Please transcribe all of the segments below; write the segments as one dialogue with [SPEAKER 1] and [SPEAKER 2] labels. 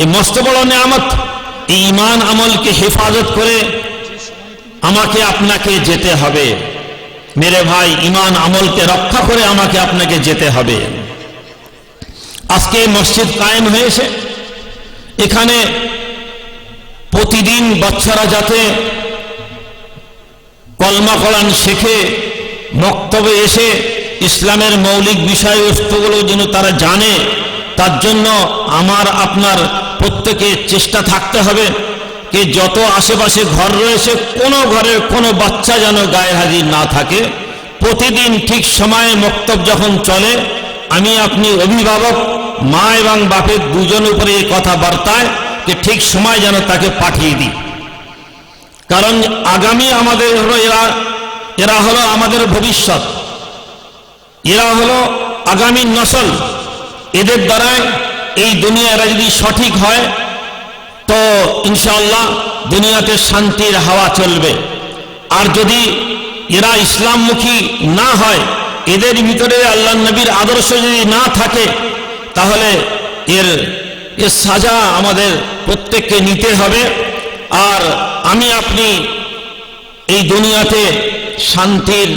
[SPEAKER 1] এ মস্ত বড় নেয়ামত। এই ঈমান আমলকে হেফাজত করে আমাকে আপনাকে যেতে হবে। মেরে ভাই, ঈমান আমলকে রক্ষা করে আমাকে আপনাকে যেতে হবে। আজকে মসজিদ কায়েম হয়েছে, এখানে প্রতিদিন বাচ্চারা যাতে কলমা কোরআন শেখে, মক্তবে এসে ইসলামের মৌলিক বিষয়বস্তুগুলো যেন তারা জানে, তার জন্য আমার আপনার প্রত্যেকের চেষ্টা থাকতে হবে যে যত আশেপাশে ঘর রয়েছে কোনো ঘরের কোনো বাচ্চা যেন গায়ে হাজির না থাকে। প্রতিদিন ঠিক সময়ে মক্তব যখন চলে, আমি আপনি অভিভাবক মা এবং বাপের দুজন উপরে এই কথাবার্তায় যে ঠিক সময় যেন তাকে পাঠিয়ে দিই। কারণ আগামী আমাদের হলো এরা হলো আমাদের ভবিষ্যৎ, এরা হলো আগামী নসল। এদের দ্বারাই এই দুনিয়া এরা যদি সঠিক হয় তো ইনশাআল্লাহ দুনিয়াতে শান্তির হাওয়া চলবে। আর যদি এরা ইসলামমুখী না হয়, এদের ভিতরে আল্লাহ নবীর আদর্শ যদি না থাকে, তাহলে এর সাজা আমাদের প্রত্যেককে নিতে হবে। আর আমি আপনি এই দুনিয়াতে শান্তির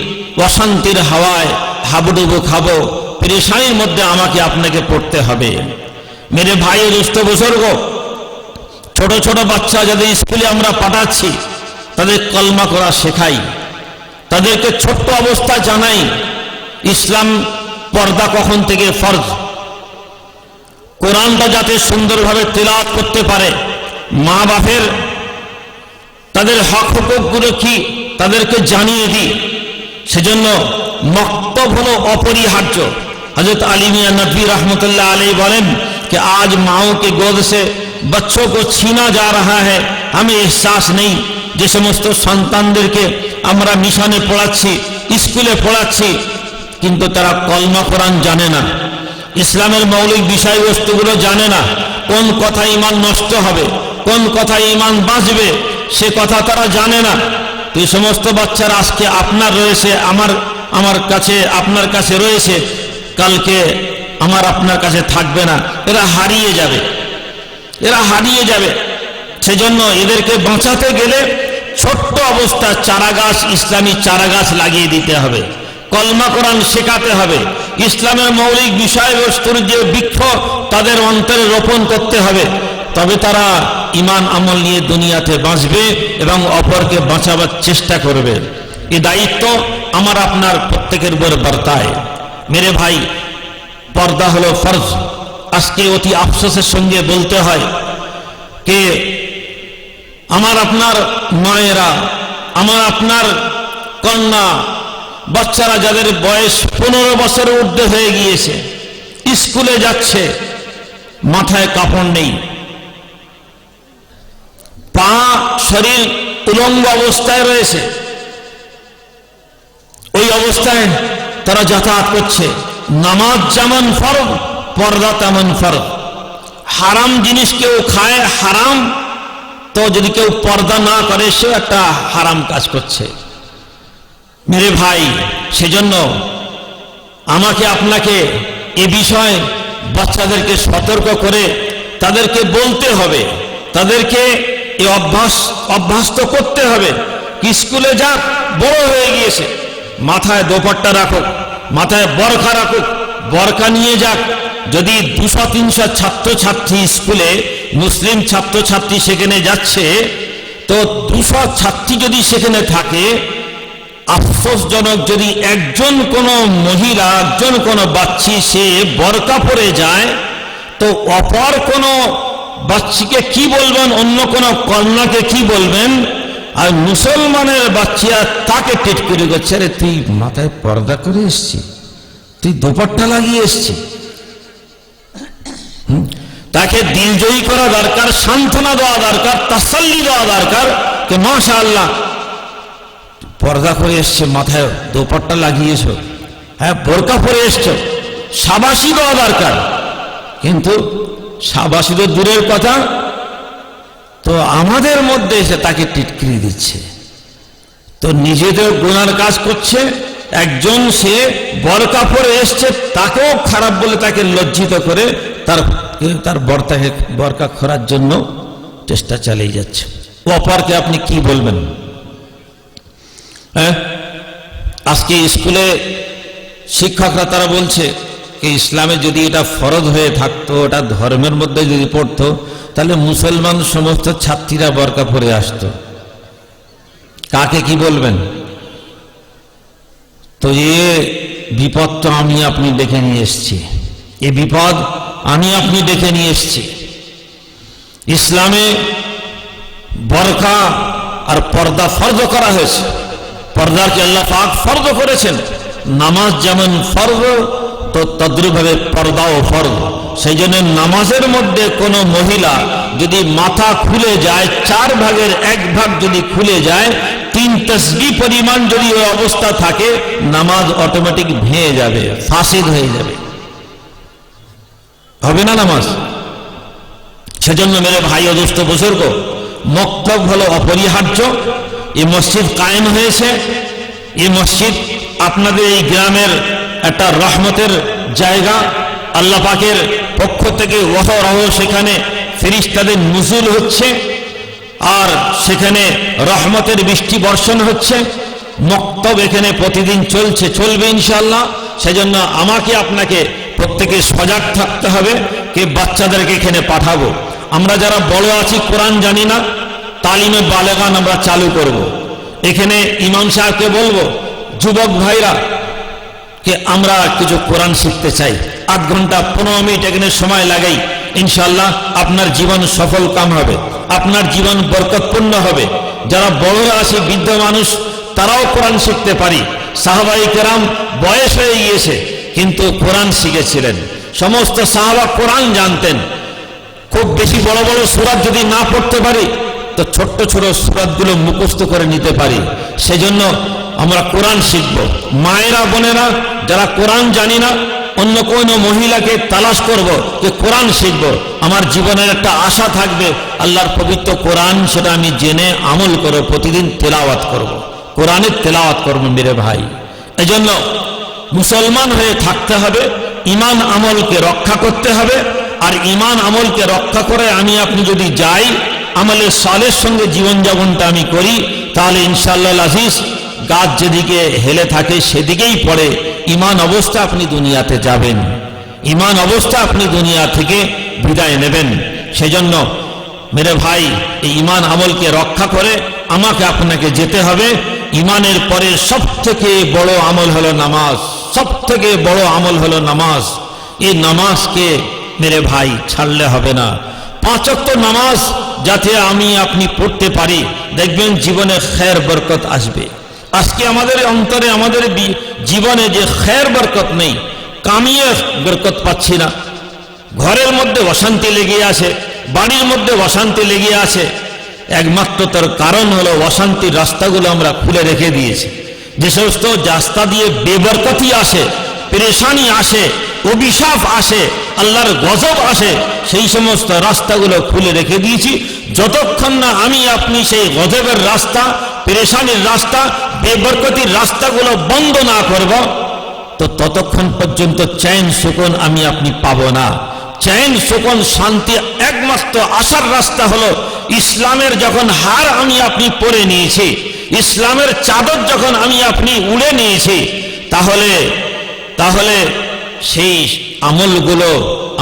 [SPEAKER 1] অশান্তির হাওয়ায় হাবুডুবু খাবো, পেরেশানির মধ্যে আমাকে আপনাকে পড়তে হবে। মেরে ভাই দুস্থ বুজুর্গ, ছোট ছোট বাচ্চা যাদের স্কুলে আমরা পাঠাচ্ছি, তাদের কলমা করা শেখাই, তাদেরকে ছোট্ট অবস্থা জানাই ইসলাম পর্দা কখন থেকে ফরজ, কোরআনটা যাতে সুন্দরভাবে তেলাওয়াত করতে পারে। মা বাপের তাদের হক হুকুকগুলো কি তাদেরকে জানিয়ে দিই। সেজন্য মক্তব হলো অপরিহার্য। हजरत अली मियां नदवी रहमतुल्लाह अलैह बोलें कि आज माओं के गोद से बच्चों को छीना जा रहा है, हमें एहसास नहीं। যে সমস্ত সন্তানদেরকে আমরা মিশনে পড়াচ্ছি, স্কুলে পড়াচ্ছি, কিন্তু তারা কলমা কোরআন জানে না, ইসলামের মৌলিক বিষয়বস্তুগুলো জানে না। কোন কথা ঈমান নষ্ট হবে, কোন কথা ঈমান বাঁচবে, সে কথা তারা জানে না। এই সমস্ত বাচ্চারা আজকে আপনার রয়েছে, আমার কাছে, আপনার কাছে রয়েছে, কালকে আমার আপনার কাছে থাকবে না। এরা হারিয়ে যাবে, এরা হারিয়ে যাবে। সেজন্য এদেরকে বাঁচাতে গেলে ছোট্ট অবস্থা চারাগাছ, ইসলামী চারাগাছ লাগিয়ে দিতে হবে, কলমা কোরআন শেখাতে হবে, ইসলামের মৌলিক বিষয়বস্তুর যে বৃক্ষ তাদের অন্তরে রোপণ করতে হবে। তবে তারা ঈমান আমল নিয়ে দুনিয়াতে বাঁচবে এবং অপরকে বাঁচাবার চেষ্টা করবে। এই দায়িত্ব আমার আপনার প্রত্যেকের উপর বর্তায়। মেরে ভাই, পর্দা হলো ফরজ। আজকে অতি আফসোসের সঙ্গে বলতে হয় যে আমার আপনার মায়েরা, আমার আপনার কন্যা বাচ্চারা যাদের বয়স 15 বছরের ঊর্ধ্বে হয়ে গিয়েছে, স্কুলে যাচ্ছে, মাথায় কাপড় নেই, পা শরীর উলঙ্গ অবস্থায় রয়েছে, ওই অবস্থায় তারা যাতায়াত করছে। নামাজ যেমন ফরজ, পর্দা তেমন ফরজ। হারাম জিনিস কেউ খায় হারাম, তো যদি কেউ পর্দা না করে সে একটা হারাম কাজ করছে। মেরে ভাই, সেজন্য আমাকে আপনাকে এ বিষয়ে বাচ্চাদেরকে সতর্ক করে তাদেরকে বলতে হবে, তাদেরকে এই অভ্যস্ত করতে হবে। স্কুলে যাক, বড় হয়ে গিয়েছে, মাথায় দোপাট্টা রাখুক, মাথায় বরখা রাখুক, বরখা নিয়ে যাক। যদি 200-300 ছাত্রছাত্রী স্কুলে, মুসলিম ছাত্রছাত্রী সেখানে যাচ্ছে, তো 200 ছাত্রী যদি সেখানে থাকে, আফসোসজনক যদি একজন কোনো মহিলা, একজন কোনো বাচ্চি সে বরকা পরে যায়, তো অপর কোনো বাচ্চিকে কি বলবেন, অন্য কোনো কন্যাকে কি বলবেন? আর মুসলমানের বাচ্চিয়া তাকে টেট করে গেছে, আরে তুই মাথায় পর্দা করে এসছি, তুই দোপাট্টা লাগিয়ে এসছি। তাকে দিলজয়ী করা দরকার, সান্ত্বনা দেওয়া দরকার, তাসাল্লি দেওয়া দরকার যে মাশাআল্লাহ পর্দা করে এসছে, মাথায় দোপাট্টা লাগিয়েছ, হ্যাঁ বোরকা পরে এসছো, শাবাশি দেওয়া দরকার। কিন্তু শাবাশি তো দূরের কথা, তো আমাদের মধ্যে এসে তাকে টিটকিরি দিচ্ছে, তো নিজেদের গুনার কাজ করছে। একজন সে বোরকা পরে এসছে, তাকেও খারাপ বলে তাকে লজ্জিত করে তার তার বরকা খোরার জন্য চেষ্টা চালিয়ে যাচ্ছে। অপরকে আপনি কি বলবেন? হ্যাঁ, আজকে স্কুলে শিক্ষকরা তারা বলছে যে ইসলামে যদি এটা ফরজ হয়ে থাকতো, এটা ধর্মের মধ্যে যদি পড়তো, তাহলে মুসলমান সমস্ত ছাত্রীরা বরকা পরে আসতো। কাকে কি বলবেন? তো এ বিপদ তো আমি আপনি ডেকে নিয়ে এসেছি, এ বিপদ আমি আপনি ডেকে নিয়ে এসেছি। ইসলামে বরকা আর পর্দা ফরজ করা হয়েছে। পর্দাকে আল্লাহ পাক ফরজ করেছেন। নামাজ যেমন ফরজ, তো তদ্রুপভাবে পর্দাও ফরজ। সেই জন্য নামাজের মধ্যে কোনো মহিলা যদি মাথা খুলে যায়, 4 ভাগের 1 ভাগ যদি খুলে যায়, 3 তাসবিহ পরিমাণ যদি ওই অবস্থা থাকে, নামাজ অটোমেটিক ভেঙে যাবে, ফাসিদ হয়ে যাবে, হবে না নামাজ। সেজন্য মেরে ভাই ও দোস্ত বুজুর্গ, মক্তব হলো অপরিহার্য। এই মসজিদ কায়েম হয়েছে, এই মসজিদ আপনাদের এই গ্রামের একটা রহমতের জায়গা। আল্লাহ পাকের পক্ষ থেকে অহরহ সেখানে ফেরেশতাদের নুজুল হচ্ছে, আর সেখানে রহমতের বৃষ্টি বর্ষণ হচ্ছে। মক্তব এখানে প্রতিদিন চলছে, চলবে ইনশাআল্লাহ। সেজন্য আমাকে আপনাকে প্রত্যেকে সজাগ থাকতে হবে যে বাচ্চাদেরকে এখানে পাঠাবো। আমরা যারা বড় আছি, কোরআন জানি না, তালিমে বালেগান আমরা চালু করব। এখানে ইমাম সাহেবকে বলবো, যুবক ভাইরা কে আমরা কিছু কোরআন শিখতে চাই, 8 ঘন্টা 15 মিনিট এখানে সময় লাগাই, ইনশাআল্লাহ আপনার জীবন সফল কাম হবে, আপনার জীবন বরকতপূর্ণ হবে। যারা বড়রা আছে, বৃদ্ধ মানুষ, তারাও কোরআন শিখতে পারি। সাহাবায়ে কেরাম বয়স হয়ে গিয়েছে কিন্তু কোরআন শিখেছিলেন। সমস্ত সাহাবা কোরআন জানতেন। খুব বেশি বড় বড় সূরা যদি না পড়তে পারি, তো ছোট্ট ছোট সূরাগুলো মুখস্থ করে নিতে পারি। সেজন্য আমরা কোরআন শিখব। মায়েরা বোনেরা যারা কোরআন জানি না, অন্য কোন মহিলাকে তালাশ করব যে কোরআন শিখব। আমার জীবনের একটা আশা থাকবে, আল্লাহর পবিত্র কোরআন সেটা আমি জেনে আমল করব, প্রতিদিন তেলাওয়াত করব, কোরআনের তেলাওয়াত করব মেরে ভাই। এজন্য মুসলমান হয়ে থাকতে হবে, ঈমান আমলকে রক্ষা করতে হবে। আর ঈমান আমলকে রক্ষা করে আমি আপনি যদি যাই, আমলে সালের সঙ্গে জীবনযাপনটা আমি করি, তাহলে ইনশাআল্লাহ আজিজ গাছ যেদিকে হেলে থাকে সেদিকেই পড়ে। ঈমান অবস্থা আপনি দুনিয়াতে যাবেন, ঈমান অবস্থা আপনি দুনিয়া থেকে বিদায় নেবেন। সেজন্য মেরে ভাই, এই ঈমান আমলকে রক্ষা করে আমাকে আপনাকে যেতে হবে। ঈমানের পরে সবথেকে বড় আমল হলো নামাজ, সবথেকে বড় আমল হলো নামাজ। এই নামাজকে মেরে ভাই ছাড়লে হবে না। 5 ওয়াক্ত নামাজ যাতে আমি আপনি পড়তে পারি, দেখবেন জীবনে খের বরকত আসবে। আজকে আমাদের অন্তরে, আমাদের জীবনে যে খের বরকত নেই, কামিয়ে বরকত পাচ্ছি না। ঘরের মধ্যে অশান্তি লেগে আছে, বাড়ির মধ্যে অশান্তি লেগে আছে। একমাত্র তার কারণ হলো অশান্তির রাস্তাগুলো আমরা খুলে রেখে দিয়েছি। যে সমস্ত রাস্তা দিয়ে বেবরকতি আসে, পেরেশানি আসে, অভিশাপ আসে, আল্লাহর গজব আসে, সেই সমস্ত রাস্তাগুলো খুলে রেখে দিয়েছি। যতক্ষণ না আমি আপনি সেই গজবের রাস্তা, পেরেশানির রাস্তা, বেবরকতির রাস্তাগুলো বন্ধ না করব, তো ততক্ষণ পর্যন্ত চैन সুকুন আমি আপনি পাবো না। चैन सुकून शांति एकमात्र आसार रास्ता हलो इस्लामेर जखन हार आमी आपनी परे निয়েছি इस्लामेर चादर जखन आमी आपनी उड़े निয়েছি ताहले ताहले সেই আমলগুলো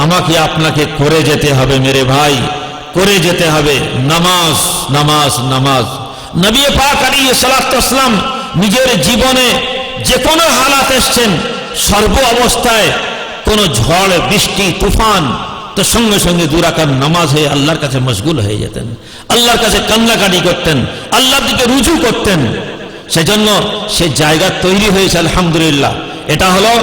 [SPEAKER 1] আমাকে আপনাকে করে যেতে হবে मेरे भाई করে যেতে হবে নামাজ নামাজ নামাজ নবী পাক আলাইহিস সালাতু ওয়াস সালাম নিজের জীবনে যে কোনো হালাত এসেছেন সর্ব অবস্থায় কোনো ঝড় বৃষ্টি তুফান তো সঙ্গে সঙ্গে দুই রাকাত নামাজে আল্লাহর কাছে মশগুল হয়ে যেতেন আল্লাহর কাছে কান্নাকাটি করতেন আল্লাহর দিকে রুজু করতেন সেজন্য সে জায়গা তৈরি হয়েছে আলহামদুলিল্লাহ এটা হলো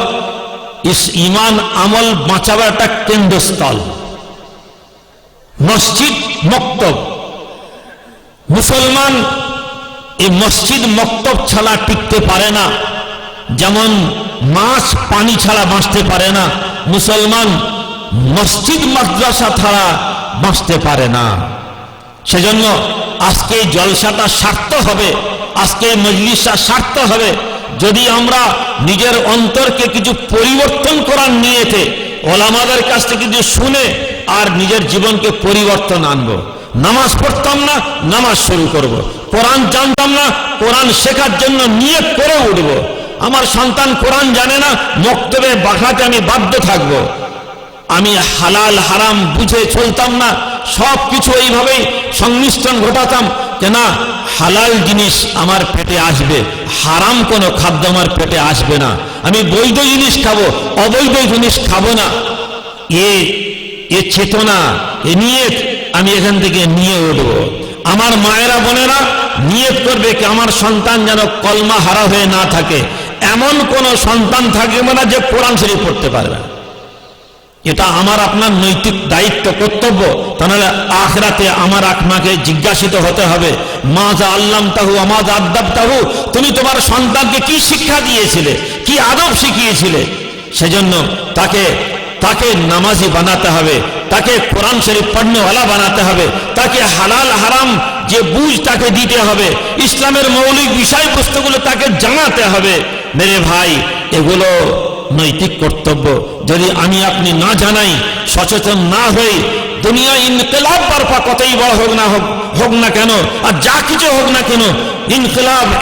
[SPEAKER 1] ঈমান আমল বাঁচাবার একটা কেন্দ্রস্থল মসজিদ মক্তব মুসলমান এই মসজিদ মক্তব ছাড়া টিকতে পারে না যেমন মাছ পানি ছাড়া বাঁচতে পারে না মুসলমান মসজিদ মাদ্রাসা ছাড়া বাঁচতে পারে না সেজন্য আজকে জলসাটা সার্থক হবে আজকে মজলিসটা সার্থক হবে যদি আমরা নিজের অন্তরকে কিছু পরিবর্তন করার নিয়তে ওলামাদের কাছ থেকে যদি শুনে আর নিজের জীবনকে পরিবর্তন আনবো। নামাজ পড়তাম না, নামাজ শুরু করব। কোরআন জানতাম না, কোরআন শেখার জন্য নিয়ত করে উঠব। আমার সন্তান কোরআন জানে না, মক্তবে পাঠাতে আমি বাধ্য থাকব। আমি হালাল হারাম বুঝে চলতাম না, সব কিছু এইভাবেই সংমিশ্রণ ঘটাতাম যে না, হালাল জিনিস আমার পেটে আসবে, হারাম কোনো খাদ্য আমার পেটে আসবে না। আমি বৈধ জিনিস খাবো, অবৈধ জিনিস খাবো না। এ চেতনা, এ নিয়ত আমি এখান থেকে নিয়ে উঠবো। আমার মায়েরা বোনেরা নিয়ত করবে কি আমার সন্তান যেন কলমা হারা হয়ে না থাকে, এমন কোন সন্তান থাকবে না যে কোরআন শরীফ পড়তে পারবে। এটা আমার আপনার নৈতিক দায়িত্ব, কর্তব্য। তাহলে আখিরাতে আমার আপনাকে জিজ্ঞাসিত হতে হবে, মাজা আল্লাম তাহু আমাজা আদাব তাহু, তুমি তোমার সন্তানকে কি শিক্ষা দিয়েছিলে, কি আদব শিখিয়েছিলে। সেজন্য তাকে নামাজি বানাতে হবে, তাকে কোরআন শরীফ পড়নেওয়ালা বানাতে হবে, তাকে হালাল হারাম যে বুঝ তাকে দিতে হবে, ইসলামের মৌলিক বিষয়বস্তুগুলো তাকে জানাতে হবে। মেরে ভাই, এগুলো নৈতিক কর্তব্য। যদি আমি আপনি না জানাই, সচেতন না হই, দুনিয়া ইনকিলাব বারপা কতই বড় হোক না কেন, আর যা কিছু হোক না কেন,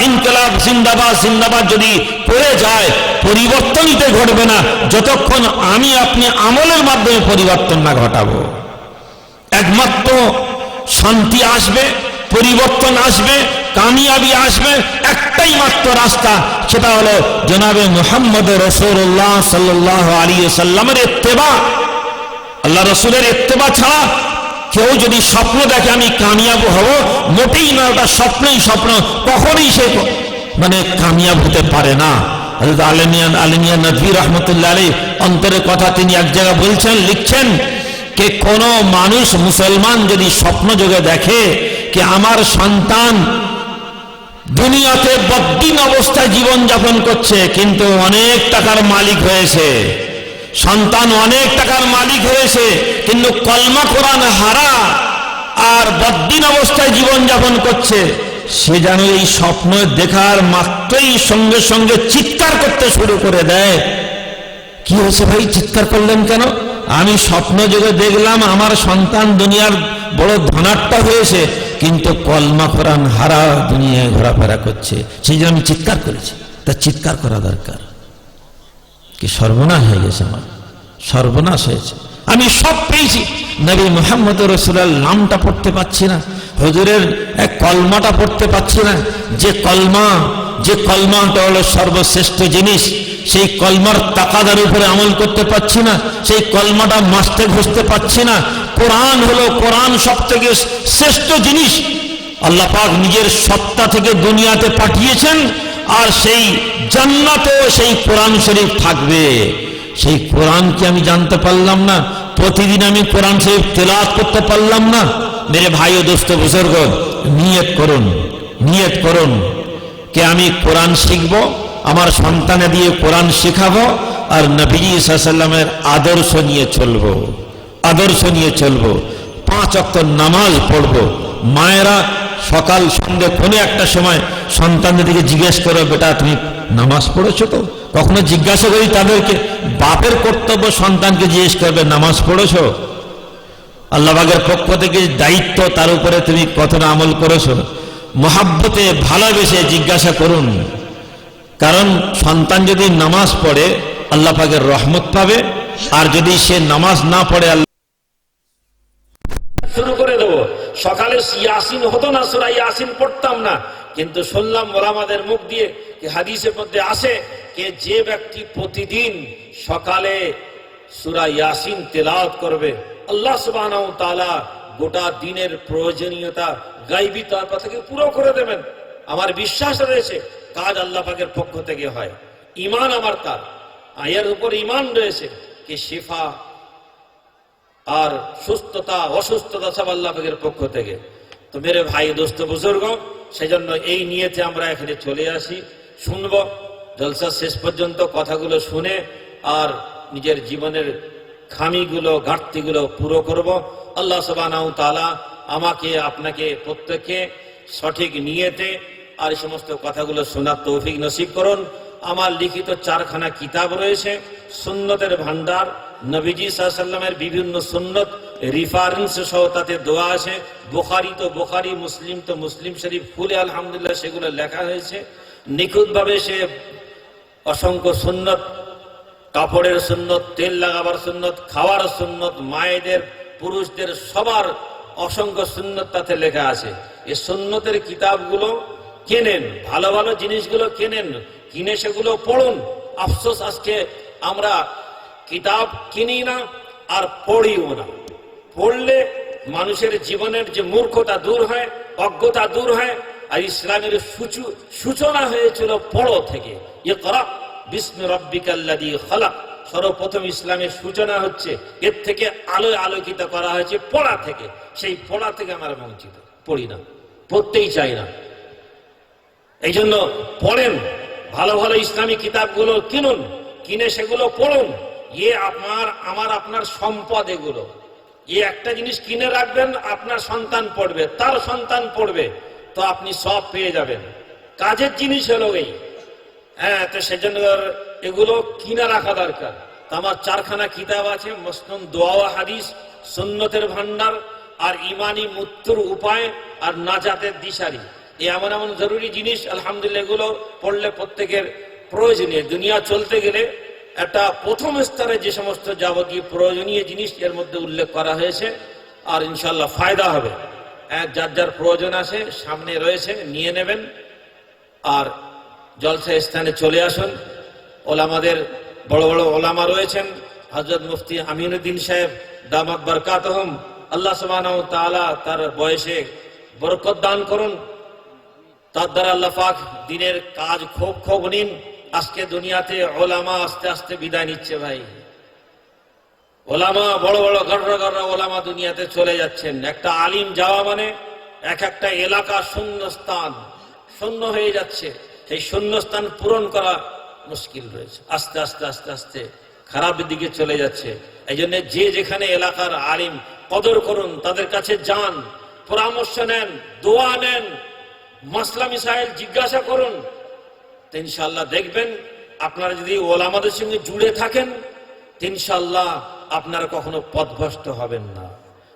[SPEAKER 1] ইনকিলাব জিন্দাবাদ জিন্দাবাদ যদি পড়ে যায়, পরিবর্তনই তো ঘটবে না যতক্ষণ আমি আপনি আমলের মাধ্যমে পরিবর্তন না ঘটাবো। একমাত্র শান্তি আসবে, পরিবর্তন আসবে, কামিয়াবি আসবে, একটাই মাত্র রাস্তা, সেটা হলো জনাবে মুহাম্মদ রাসূলুল্লাহ সাল্লাল্লাহু আলাইহি সাল্লামের ইত্তেবা। আল্লাহ রাসূলের ইত্তেবা ছাড়া কেউ যদি স্বপ্ন দেখে আমি কামিয়াব হব, মোটেই না, ওটা স্বপ্নই স্বপ্ন, কখনোই সে কামিয়াব হতে পারে না। হযরত আলিমিয়া নদভী রাহমাতুল্লাহ আলাইহি অন্তরের কথা তিনি এক জায়গায় বলছেন, লিখছেন যে কোন মানুষ মুসলমান যদি স্বপ্ন যোগে দেখে যে আমার সন্তান দুনিয়াতে বদ্দিন অবস্থায় জীবন যাপন করছে, কিন্তু অনেক টাকার মালিক হয়েছে, সন্তান অনেক টাকার মালিক হয়েছে, কিন্তু কলমা কোরআন হারা আর বদ্দিন অবস্থায় জীবন যাপন করছে, সে যেন এই স্বপ্ন দেখার মাত্রই সঙ্গে সঙ্গে চিৎকার করতে শুরু করে দেয়। কি হয়েছে ভাই, চিৎকার করলেন কেন? আমি স্বপ্ন যোগে দেখলাম আমার সন্তান দুনিয়ার বড় ধনাঢ্য হয়েছে, কিন্তু কলমা কোরআন হারা দুনিয়ায় ঘোরাফেরা করছে, সেই জন্য আমি চিৎকার করেছি। তা চিৎকার করা দরকার। কি সর্বনাশ হয়ে গেছে, আমার সর্বনাশ হয়েছে। আমি সব পেয়েছি, নবী মুহাম্মদ রাসূলুল্লাহর নামটা পড়তে পাচ্ছি না, হুজুরের এক কলমাটা পড়তে পাচ্ছি না, যে কলমাটা হলো সর্বশ্রেষ্ঠ জিনিস, সেই কলমার তাকাদার উপরে আমল করতে পাচ্ছি না, সেই কলমাটা মাসতে ঘষতে পাচ্ছি না। কোরআন হলো, কোরআন সব থেকে শ্রেষ্ঠ জিনিস। আল্লাহ পাক নিজের সত্তা থেকে দুনিয়াতে পাঠিয়েছেন, আর সেই জান্নাতেও সেই কোরআন শরীফ থাকবে। সেই কোরআনকে আমি জানতে পারলাম না, প্রতিদিন আমি কোরআন শরীফ তেলাওয়াত করতে পারলাম না। মেরে ভাই ও দোস্ত বুজুর্গ, নিয়ত করুন কে আমি কোরআন শিখব, আমার সন্তানে দিয়ে কোরআন শেখাবো, আর নবীজি সাল্লাল্লাহু আলাইহি ওয়াসাল্লামের আদর্শ নিয়ে চলবো। 5 ওয়াক্ত নামাজ পড়বো। মায়েরা সকাল সন্ধ্যে কোনো একটা সময় সন্তানদের দিকে জিজ্ঞেস করো, বেটা তুমি নামাজ পড়েছো তো? কখনো জিজ্ঞাসা করি তাদেরকে? বাপের কর্তব্য সন্তানকে জিজ্ঞেস করবে, নামাজ পড়েছো? আল্লাহ পাকের পক্ষ থেকে দায়িত্ব, তার উপরে তুমি কতটা আমল করেছো? মহাব্বতে ভালোবেসে জিজ্ঞাসা করুন। কারণ সন্তান যদি নামাজ পড়ে আল্লাহ পাকের রহমত পাবে, আর যদি সে নামাজ না পড়ে শুরু করে দেবো। সকালে ইয়াসিন হতো না, সূরা ইয়াসিন পড়তাম না, কিন্তু শুনলাম ওলামাদের মুখ দিয়ে হাদিসের মধ্যে আসে যে যে ব্যক্তি প্রতিদিন সকালে সূরা ইয়াসিন তেলাওয়াত করবে, আল্লাহ সুবহানাহু ওয়া তাআলা গোটা দিনের প্রয়োজনীয়তা গায়বী তরফ থেকে পুরো করে দেবেন। আমার বিশ্বাস রয়েছে কাজ আল্লাহ পাকের পক্ষ থেকে হয়। ঈমান আমার তার আয়ের উপর ঈমান রয়েছে কি শিফা আর সুস্থতা অসুস্থতা সব আল্লাহ পাকের পক্ষ থেকে। তো মেরে ভাই দোস্ত বুজুর্গ, সেজন্য এই নিয়েতে আমরা এখানে চলে আসি, শুনব জলসা শেষ পর্যন্ত কথাগুলো শুনে আর নিজের জীবনের খামিগুলো ঘাটতিগুলো পুরো করব। আল্লাহ সুবহানাহু ওয়া তাআলা আমাকে আপনাকে প্রত্যেককে সঠিক নিয়েতে আর এই সমস্ত কথাগুলো শোনার তৌফিক নসিব করুন। আমার লিখিত 4খানা কিতাব রয়েছে, সুন্নতের ভান্ডার, নবীজি সাল্লাল্লাহু আলাইহি ওয়াসাল্লামের বিভিন্ন সুন্নত
[SPEAKER 2] রেফারেন্স সহ তাতে দোয়া আছে। বুখারী তো বুখারী, মুসলিম তো মুসলিম শরীফ, খুলে আলহামদুলিল্লাহ সেগুলো লেখা হয়েছে নিখুঁতভাবে। সে অসংখ্য সুন্নত, কাপড়ের সুন্নত, তেল লাগাবার সুন্নত, খাওয়ার সুন্নত, মায়েদের পুরুষদের সবার অসংখ্য সুন্নত তাতে লেখা আছে। এই সুন্নতের কিতাবগুলো কেনেন, ভালো ভালো জিনিসগুলো কেনেন, কিনে সেগুলো পড়ুন। আফসোস আজকে আমরা কিতাব কিনি না আর পড়িও না। পড়লে মানুষের জীবনের যে মূর্খতা দূর হয়, অজ্ঞতা দূর হয়। আর ইসলামের সূচনা হয়েছিল পড়ো থেকে। ইকরা বিস্মি রাব্বিকাল্লাযী খালাক, সর্বপ্রথম ইসলামের সূচনা হচ্ছে এর থেকে, আলোয় আলোকিত করা হয়েছে পড়া থেকে। সেই পড়া থেকে আমরা বঞ্চিত, পড়ি না, পড়তেই চাই না। এই জন্য পড়েন, ভালো ভালো ইসলামী কিতাবগুলো কিনুন, কিনে সেগুলো পড়ুন। আপনার সম্পদ এগুলো। একটা জিনিস কিনে রাখবেন, আপনার সন্তান পড়বে, তার সন্তান পড়বে, তো আপনি সব পেয়ে যাবেন। কাজের জিনিস হলো এই। তো সেজন্য এগুলো কিনে রাখা দরকার। তো আমার 4খানা কিতাব আছে, মসনুন দোয়া ও হাদিস, সুন্নতের ভান্ডার, আর ইমানি মৃত্যুর উপায়, আর নাজাতের দিশারি। এমন এমন জরুরি জিনিস আলহামদুলিল্লাহ, এগুলো পড়লে প্রত্যেকের প্রয়োজনীয়। দুনিয়া চলতে গেলে একটা প্রথম স্তরে যে সমস্ত যাবতীয় প্রয়োজনীয় জিনিস এর মধ্যে উল্লেখ করা হয়েছে, আর ইনশাল্লাহ ফায়দা হবে। যার যার প্রয়োজন আছে সামনে রয়েছে, নিয়ে নেবেন। আর জলসা স্থানে চলে আসুন। ওলামাদের বড় বড় ওলামা রয়েছেন, হযরত মুফতি আমিনুদ্দিন সাহেব দামাত বরকাতহুম, আল্লাহ সুবহানাহু ওয়া তাআলা তার বয়সে বরকত দান করুন। তার দ্বারা আল্লাহ পাক দিনের কাজ খুব নিন। আজকে দুনিয়াতে ওলামা আস্তে আস্তে বিদায় নিচ্ছে ভাই। ওলামা বড় বড় গড়রা ওলামা দুনিয়াতে চলে যাচ্ছেন। একটা আলিম যাওয়া মানে একটা এলাকা শূন্যস্থান, শূন্য হয়ে যাচ্ছে। সেই শূন্যস্থান পূরণ করা মুশকিল রয়েছে। আস্তে আস্তে আস্তে আস্তে খারাপের দিকে চলে যাচ্ছে। এই জন্য যে যেখানে এলাকার আলিম কদর করুন, তাদের কাছে যান, পরামর্শ নেন, দোয়া নেন, মাসলা মিসাইল জিজ্ঞাসা করুন। ইনশাআল্লাহ দেখবেন আপনারা যদি ওলামাদের সঙ্গে জুড়ে থাকেন, ইনশাআল্লাহ আপনারা কখনো পথভ্রষ্ট হবেন না।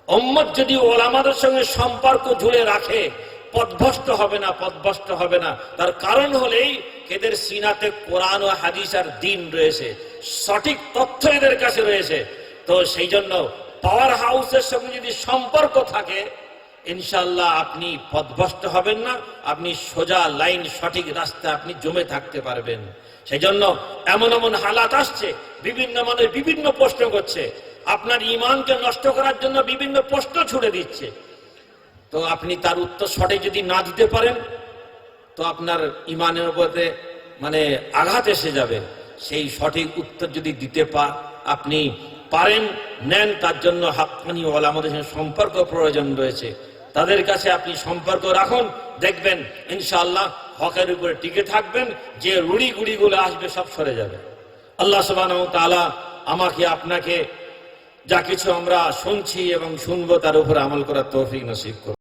[SPEAKER 2] উম্মত যদি ওলামাদের সঙ্গে সম্পর্ক জুড়ে রাখে, পথভ্রষ্ট হবে না, পথভ্রষ্ট হবে না। তার কারণ হলেই এদের সিনাতে কোরআন ও হাদিস আর দ্বীন রয়েছে, সঠিক তথ্য এদের কাছে রয়েছে। তো সেই জন্য পাওয়ার হাউসের সঙ্গে যদি সম্পর্ক থাকে, ইনশাআল্লাহ আপনি পথভ্রষ্ট হবেন না, আপনি সোজা লাইন, সঠিক রাস্তা আপনি জমে থাকতে পারবেন। সেই জন্য এমন এমন হালাত আসছে, বিভিন্ন মানুষ বিভিন্ন প্রশ্ন করছে, আপনার ঈমানকে নষ্ট করার জন্য বিভিন্ন প্রশ্ন ছুড়ে দিচ্ছে। তো আপনি তার উত্তর সঠিক যদি না দিতে পারেন, তো আপনার ঈমানের উপরে আঘাত এসে যাবে। সেই সঠিক উত্তর যদি দিতে আপনি পারেন, নেন, তার জন্য হাক্কানি ওলামাদের সঙ্গে সম্পর্ক প্রয়োজন রয়েছে। তাদের কাছে আপনি সম্পর্ক রাখুন, দেখবেন ইনশাআল্লাহ হকের উপরে টিকে থাকবেন। যে রুড়ি গুড়িগুলো আসবে সব সরে যাবে। আল্লাহ সুবহানাহু ওয়া তাআলা আমাকে আপনাকে যা কিছু আমরা শুনছি এবং শুনবো তার উপরে আমল করার তৌফিক নসিব করুন।